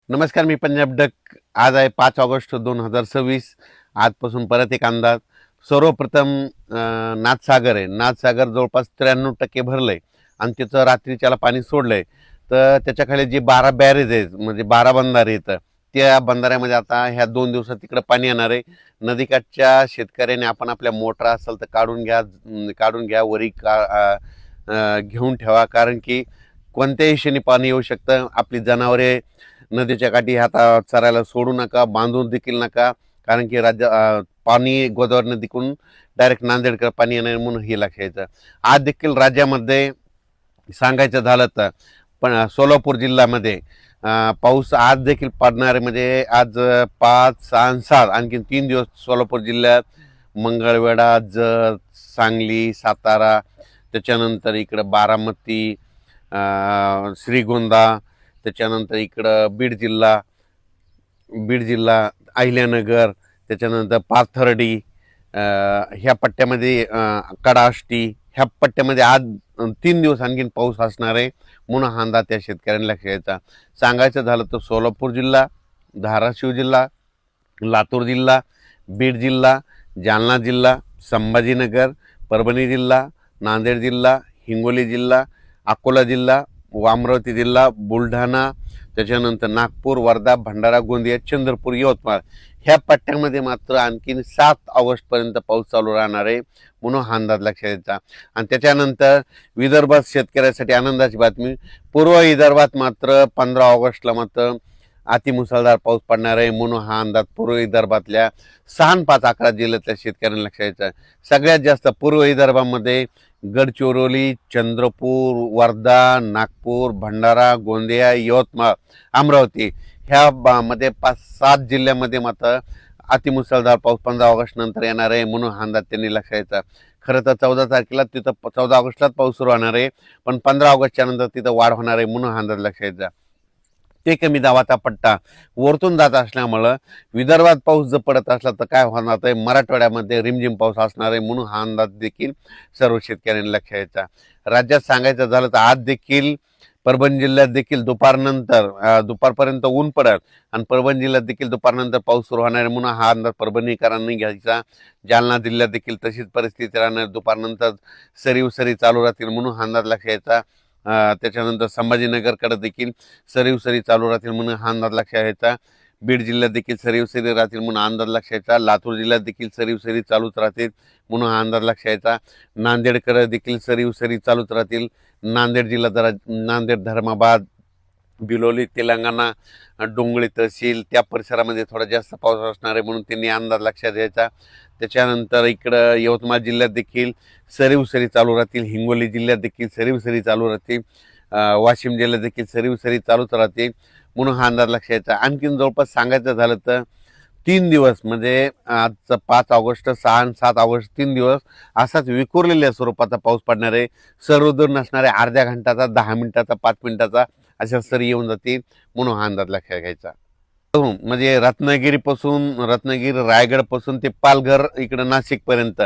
नमस्कार, मी पंजाब डक. आज आहे 5 ऑगस्ट 2026. आजपासून परत एक अंदाज. सर्वप्रथम नाथसागर आहे. नाथसागर जवळपास 93% भरलंय आणि तिचं रात्रीच्याला पाणी सोडलंय. तर त्याच्याखाली जे 12 बॅरेज आहेत, म्हणजे 12 बंधारे आहेत, त्या बंधाऱ्यामध्ये आता ह्या 2 दिवसात तिकडं पाणी येणार आहे. नदीकाठच्या शेतकऱ्याने आपण आपल्या मोटर असेल तर काढून घ्या, वरी घेऊन ठेवा, कारण की कोणत्याही क्षणी पाणी येऊ शकतं. आपली जनावरे नदीच्या काठी आता चरायला सोडू नका, बांधून देखील नका, कारण की पाणी गोदावरी नदीकडून डायरेक्ट नांदेडकडे पाणी येणार म्हणून हे लक्षात यायचं. आज देखील राज्यामध्ये सांगायचं झालं तर पण सोलापूर जिल्ह्यामध्ये पाऊस आज देखील पडणार आहे. म्हणजे आज 5, 6 आणि 7 आणखीन 3 दिवस सोलापूर जिल्ह्यात मंगळवेढा, जत, सांगली, सातारा, त्याच्यानंतर इकडं बारामती, श्रीगोंदा, त्याच्यानंतर इकडं बीड जिल्हा अहिल्यानगर, त्याच्यानंतर पाथर्डी, ह्या पट्ट्यामध्ये कडाष्टी, ह्या पट्ट्यामध्ये आज 3 दिवस आणखीन पाऊस असणार आहे म्हणून हा अंदाज त्या शेतकऱ्यांना लक्षात यायचा. सांगायचं झालं तर सोलापूर जिल्हा, धाराशिव जिल्हा, लातूर जिल्हा, बीड जिल्हा, जालना जिल्हा, संभाजीनगर, परभणी जिल्हा, नांदेड जिल्हा, हिंगोली जिल्हा, अकोला जिल्हा, अमरावती जिल्हा, बुलढाणा, त्याच्यानंतर नागपूर, वर्धा, भंडारा, गोंदिया, चंद्रपूर, यवतमाळ, ह्या पट्ट्यामध्ये मात्र आणखीन 7 ऑगस्टपर्यंत पाऊस चालू राहणार आहे म्हणून हा अंदाज लक्षात यायचा. आणि त्याच्यानंतर विदर्भात शेतकऱ्यासाठी आनंदाची बातमी. पूर्व विदर्भात मात्र 15 ऑगस्टला मात्र अतिमुसळधार पाऊस पडणार आहे म्हणून हा अंदाज पूर्व विदर्भातल्या 6 आणि 5 11 जिल्ह्यातल्या शेतकऱ्यांना लक्षात यायचा. सगळ्यात जास्त पूर्व विदर्भामध्ये गडचिरोली, चंद्रपूर, वर्धा, नागपूर, भंडारा, गोंदिया, यवतमाळ, अमरावती ह्या मध्ये 5-7 जिल्ह्यामध्ये मात्र अतिमुसळधार पाऊस 15 ऑगस्ट नंतर येणार आहे म्हणून हा अंदाज त्यांनी लक्षात यायचा. खरं तर 14 तारखेला तिथं 14 ऑगस्टलाच पाऊस सुरू होणार आहे, पण 15 ऑगस्टच्या नंतर तिथं वाढ होणार आहे म्हणून हा अंदाज लक्षात यायचा. ते कमी दाबाचा पट्टा वरतून जात असल्यामुळं विदर्भात पाऊस जर पडत असला तर काय होणार आहे, मराठवाड्यामध्ये रिमझिम पाऊस असणार आहे म्हणून हा अंदाज देखील सर्व शेतकऱ्यांनी लक्षात यायचा. राज्यात सांगायचं झालं तर आज देखील परभणी जिल्ह्यात देखील दुपारपर्यंत ऊन पडेल आणि परभणी जिल्ह्यात देखील दुपारनंतर पाऊस सुरू होणार आहे म्हणून हा अंदाज परभणीकरांनी घ्यायचा. जालना जिल्ह्यात देखील तशीच परिस्थिती राहणार, दुपारनंतर सरी चालू राहतील म्हणून हा अंदाज लक्षात यायचा. त्याच्यानंतर संभाजीनगरकडे देखील सरी चालू राहतील म्हणून हा अंदाज लक्षात यायचा. बीड जिल्ह्यात देखील सरी राहतील म्हणून अंदाज लक्षात यायचा. लातूर जिल्ह्यात देखील सरी चालूच राहतील म्हणून हा अंदाज लक्षात यायचा. नांदेडकडे देखील सरी चालूच राहतील. नांदेड जिल्हा नांदेड, धर्माबाद, बिलोली, तेलंगणा, डोंगळी तहसील त्या परिसरामध्ये थोडा जास्त पाऊस असणार आहे म्हणून त्यांनी अंदाज लक्षात घ्यायचा. त्याच्यानंतर इकडं यवतमाळ जिल्ह्यात देखील सरी चालू राहतील. हिंगोली जिल्ह्यात देखील सरी चालू राहतील. वाशिम जिल्ह्यात देखील सरी चालूच राहतील म्हणून हा अंदाज लक्षात यायचा. आणखीन जवळपास सांगायचं झालं तर 3 दिवस म्हणजे आजचं 5 ऑगस्ट, 6 आणि 7 ऑगस्ट 3 दिवस असाच विखुरलेल्या स्वरूपाचा पाऊस पडणार आहे. सर्वदूर नसणारे अर्ध्या घंटाचा, 10 मिनिटाचा, 5 मिनिटाचा अशा सरी येऊन जातील म्हणून हा अंदाज लक्षात घ्यायचा. म्हणजे रत्नागिरी, रायगडपासून ते पालघर इकडं नाशिकपर्यंत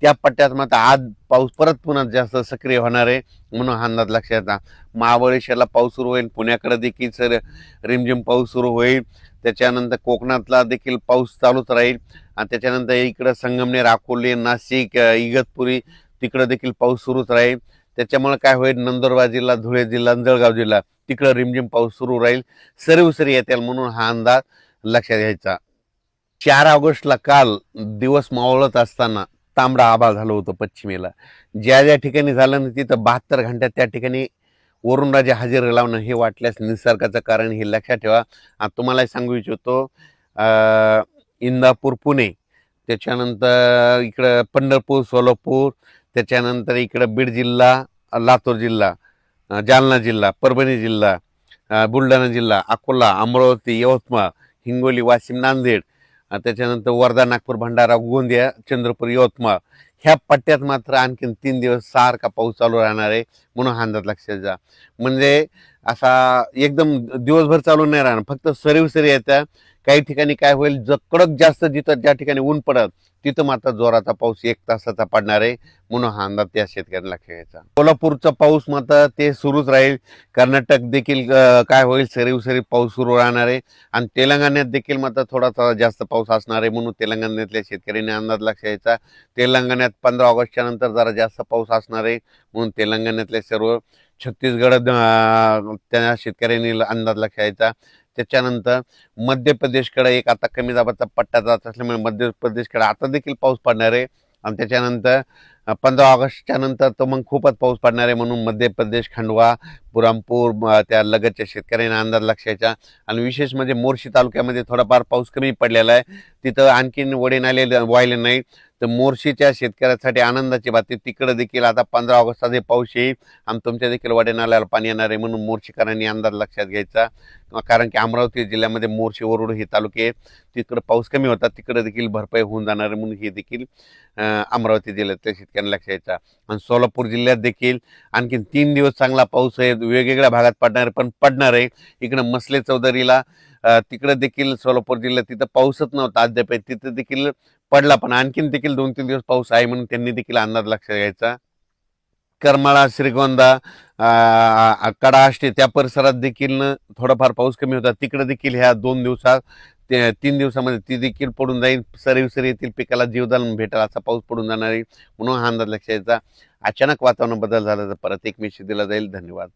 त्या पट्ट्यात मात्र आज पाऊस परत पुन्हा जास्त सक्रिय होणार आहे म्हणून हा अंदाज लक्षात येतात. महाबळेश्वरला पाऊस सुरू होईल, पुण्याकडे देखील रिमझिम पाऊस सुरू होईल. त्याच्यानंतर कोकणातला देखील पाऊस चालूच राहील आणि त्याच्यानंतर इकडं संगमनेर, अकोले, नाशिक, इगतपुरी तिकडं देखील पाऊस सुरूच राहील. त्याच्यामुळे काय होईल, नंदुरबार जिल्हा, धुळे जिल्हा, जळगाव जिल्हा तिकडं रिमझिम पाऊस सुरू राहील, सरी येतील म्हणून हा अंदाज लक्षात घ्यायचा. 4 ऑगस्टला काल दिवस मावळत असताना तांबडा आभाळ झालं होतं पश्चिमेला. ज्या ठिकाणी झालं ना तिथं 72 घंट्यात त्या ठिकाणी वरुणराजे हजेरी लावणं हे वाटल्यास निसर्गाचं कारण हे लक्षात ठेवा. तुम्हाला सांगू इच्छितो, इंदापूर, पुणे, त्याच्यानंतर इकडं पंढरपूर, सोलापूर, त्याच्यानंतर इकडं बीड जिल्हा, लातूर जिल्हा, जालना जिल्हा, परभणी जिल्हा, बुलढाणा जिल्हा, अकोला, अमरावती, यवतमाळ, हिंगोली, वाशिम, नांदेड, त्याच्यानंतर वर्धा, नागपूर, भंडारा, गोंदिया, चंद्रपूर, यवतमाळ ह्या पट्ट्यात मात्र आणखीन 3 दिवस सारखा पाऊस चालू राहणार आहे म्हणून हा अंदाज लक्षात जा. म्हणजे असा एकदम दिवसभर चालू नाही राहणार, फक्त सरी येत्या काही ठिकाणी काय होईल, कडक जास्त जिथं ज्या ठिकाणी ऊन पडत तिथं मात्र जोराचा पाऊस 1 तासाचा पडणार आहे, म्हणून हा अंदाज त्या शेतकऱ्यांना लक्षात घ्यायचा. कोल्हापूरचा पाऊस मात्र ते सुरूच राहील. कर्नाटक देखील काय होईल, सरीव सरीव पाऊस सुरू राहणार आहे आणि तेलंगणात देखील मात्र थोडासा जास्त पाऊस असणार आहे, म्हणून तेलंगणातल्या शेतकऱ्यांनी अंदाज लक्षात घ्यायचा. तेलंगणात 15 ऑगस्टच्या नंतर जरा जास्त पाऊस असणार आहे, म्हणून तेलंगणातले सर्व छत्तीसगड त्या शेतकऱ्यांनी अंदाज लक्षात घ्यायचा. त्याच्यानंतर मध्य प्रदेशकडे एक आता कमी दाबाचा पट्टा जात असल्यामुळे मध्य प्रदेशकडे आता देखील पाऊस पडणार आहे आणि त्याच्यानंतर 15 ऑगस्टच्या नंतर तो मग खूपच पाऊस पडणार आहे, म्हणून मध्य प्रदेश, खंडवा, बुरामपूर त्या लगतच्या शेतकऱ्यांना अंदाज लक्षायचा. आणि विशेष म्हणजे मोर्शी तालुक्यामध्ये थोडाफार पाऊस कमी पडलेला आहे, तिथं आणखीन वडे नाले वाहिले नाही. तर मोर्शीच्या शेतकऱ्यासाठी आनंदाची बातमी, तिकडे देखील आता 15 ऑगस्टचा जे पाऊस येईल आणि तुमच्या देखील वडे नाल्याला पाणी येणार आहे, म्हणून मोर्शीकरांनी अंदाज लक्षात घ्यायचा. कारण की अमरावती जिल्ह्यामध्ये मोर्शी, वरुड हे तालुके आहेत, तिकडे पाऊस कमी होता, तिकडे देखील भरपाई होऊन जाणार आहे, म्हणून हे देखील अमरावती जिल्ह्यातल्या शेतकऱ्यांना लक्षात घ्यायचा. आणि सोलापूर जिल्ह्यात देखील आणखीन 3 दिवस चांगला पाऊस आहे, वेगवेगळ्या भागात पडणार आहे. इकडं मसले चौधरीला तिकडे देखील सोलापूर जिल्ह्यात तिथं पाऊसच नव्हता अद्याप, तिथं देखील पडला, पण आणखीन देखील 2-3 दिवस पाऊस आहे, म्हणून त्यांनी देखील अंदाज लक्षात घ्यायचा. करमाळा, श्रीगोंदा, कडा, आष्टी त्या परिसरात देखील थोडाफार पाऊस कमी होता, तिकडे देखील ह्या 2 दिवसात 3 दिवसामध्ये ती देखील पडून जाईल. सरीव येथील पिकाला जीवदान भेटेल असा पाऊस पडून जाणार आहे, म्हणून हा अंदाज लक्षात घ्यायचा. अचानक वातावरण बदल झाला तर परत एक मेसेज दिला जाईल. धन्यवाद.